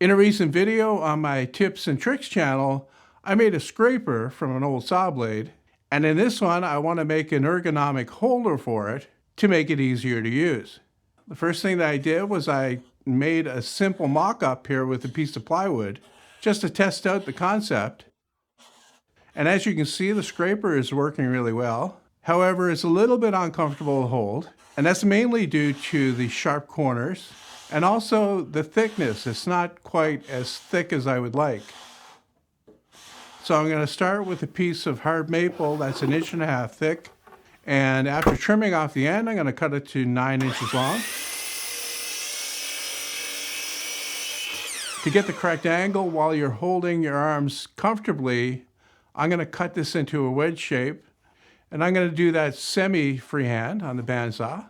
In a recent video on my tips and tricks channel, I made a scraper from an old saw blade, and in this one I want to make an ergonomic holder for it to make it easier to use. The first thing that I did was I made a simple mock-up here with a piece of plywood just to test out the concept. And as you can see, the scraper is working really well. However, it's a little bit uncomfortable to hold, and that's mainly due to the sharp corners and also the thickness. It's not quite as thick as I would like. So I'm going to start with a piece of hard maple that's 1.5 inches thick. And after trimming off the end, I'm going to cut it to 9 inches long. To get the correct angle while you're holding your arms comfortably, I'm going to cut this into a wedge shape. And I'm going to do that semi-freehand on the bandsaw.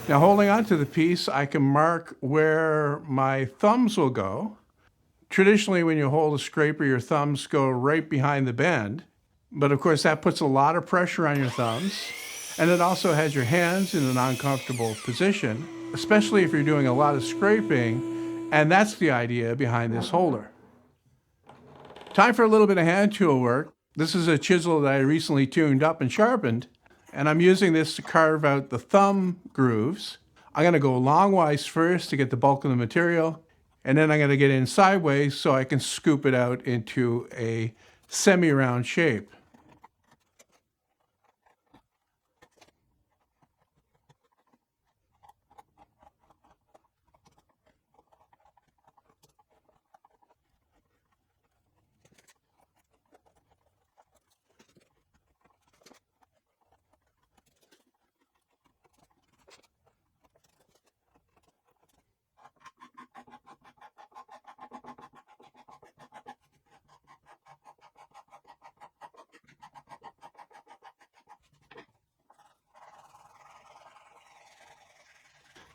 Now, holding onto the piece, I can mark where my thumbs will go. Traditionally, when you hold a scraper, your thumbs go right behind the bend. But of course, that puts a lot of pressure on your thumbs. And it also has your hands in an uncomfortable position, especially if you're doing a lot of scraping. And that's the idea behind this holder. Time for a little bit of hand tool work. This is a chisel that I recently tuned up and sharpened. And I'm using this to carve out the thumb grooves. I'm going to go longwise first to get the bulk of the material, and then I'm going to get in sideways so I can scoop it out into a semi-round shape.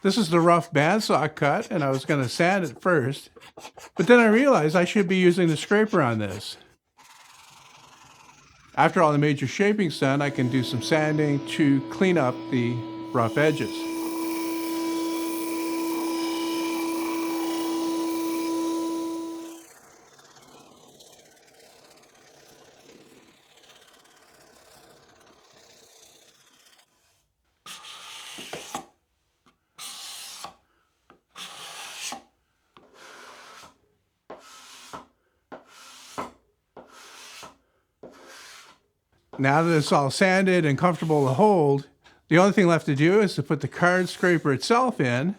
This is the rough bandsaw cut, and I was going to sand it first, but then I realized I should be using the scraper on this. After all the major shaping's done, I can do some sanding to clean up the rough edges. Now that it's all sanded and comfortable to hold, the only thing left to do is to put the card scraper itself in.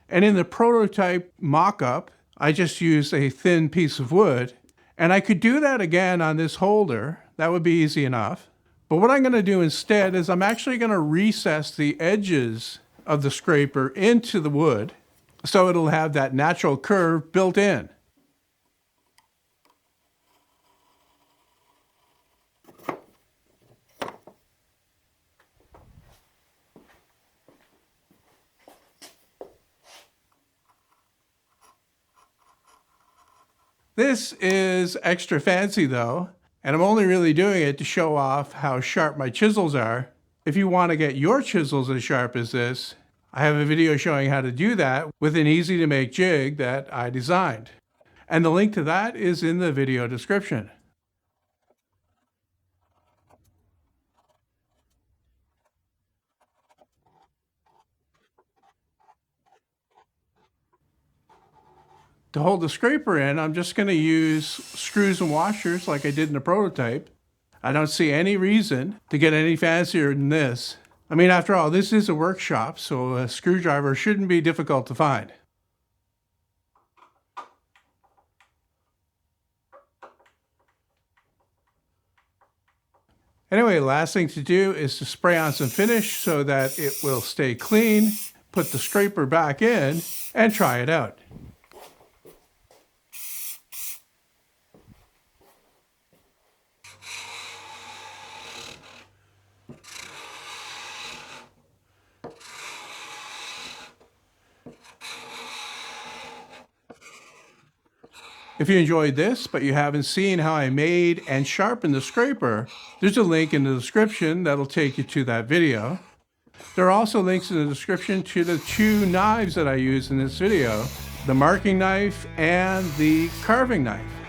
And in the prototype mock-up, I just used a thin piece of wood. And I could do that again on this holder. That would be easy enough. But what I'm going to do instead is I'm actually going to recess the edges of the scraper into the wood so it'll have that natural curve built in. This is extra fancy though, and I'm only really doing it to show off how sharp my chisels are. If you want to get your chisels as sharp as this, I have a video showing how to do that with an easy to make jig that I designed. And the link to that is in the video description. To hold the scraper in, I'm just going to use screws and washers like I did in the prototype. I don't see any reason to get any fancier than this. I mean, after all, this is a workshop, so a screwdriver shouldn't be difficult to find. Anyway, the last thing to do is to spray on some finish so that it will stay clean, put the scraper back in, and try it out. If you enjoyed this, but you haven't seen how I made and sharpened the scraper, there's a link in the description that'll take you to that video. There are also links in the description to the two knives that I used in this video, the marking knife and the carving knife.